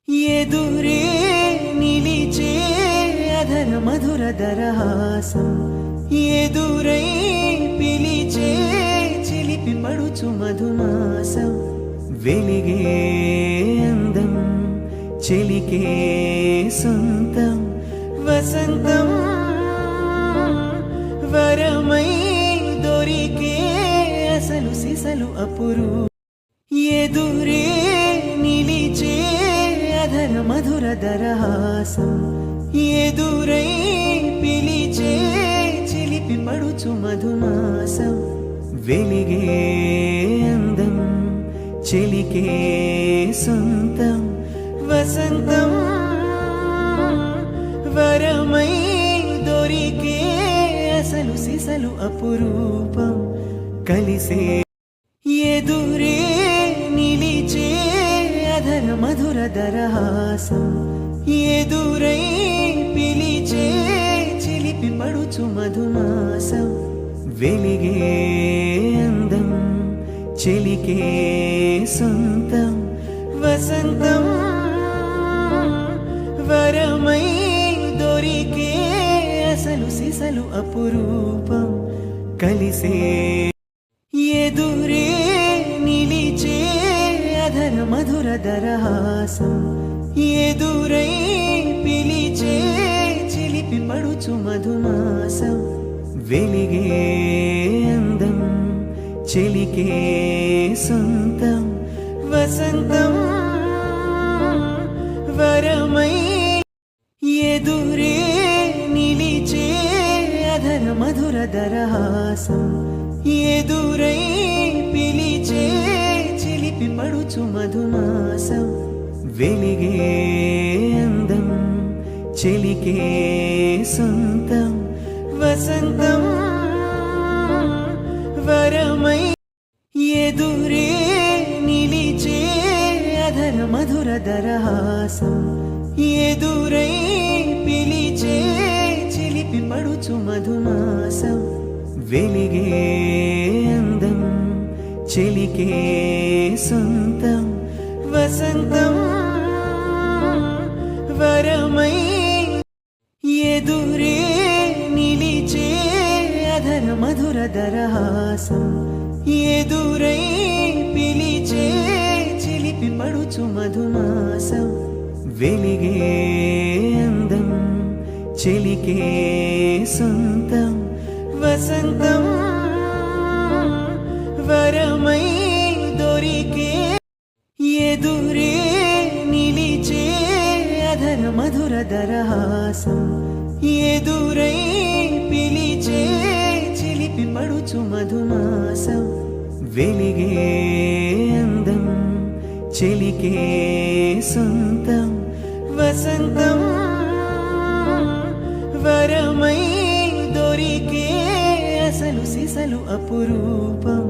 ఎదురే నిలిచే అధర మధుర దరహాసం ఎదురై పిలిచే చిలిపి పడుచు మధుమాసం వెలిగే అందం చెలికే సొంతం వసంతం వరమై దొరికే అసలు సిసలు అపురు ఎదురే నిలిచే అధర మధుర దరహాసం ఎదురై పిలిచే చిలిపి పడుచు మధుమాసం వెలిగే అందం చెలికే సొంతం వసంతం వరమై దొరికే అసలు సిసలు అపురూపం కలిసే ఎదురే నిలిచే అధర మధుర దరహాసం ఎదురై పిలిచే చిలిపి పడుచు మధుమాసం వెలిగే అందం చెలికే సొంతం వసంతం వరమై దొరికే అసలు సిసలు అపురూపం కలిసే ఎదురే నిలిచే అధర మధుర దరహాసం ఎదురై పిలిచే చిలిపి పడుచు మధుమాసం వెలిగే అందం చెలికే సొంతం వసంతం వరమై ఎదురే నిలిచే అధర మధుర దరహాసం ఎదురై పిలిచే చిలిపి పడుచు మధుమాసం వెలిగే అందం చెలికే సొంతం వసంతం వరమై ఎదురే నిలిచే అధర మధుర దరహాసం ఎదురై పిలిచే చిలిపి పడుచు మధుమాసం వెలిగే అందం చెలికే సొంతం వసంతం వరమై ఎదురే నిలిచే అధర మధుర దరహాసం ఎదురై పిలిచే చిలిపి పడుచు మధుమాసం వెలిగే అందం చెలికే సొంతం వసంతం వరమై దొరికే ఎదురే నిలిచే అధర మధుర దరహాసం ఎదురై పిలిచే చిలిపి పడుచు మధుమాసం వెలిగే అందం చెలికే సొంతం వసంతం వరమై దొరికే అసలు సిసలు అపురూపం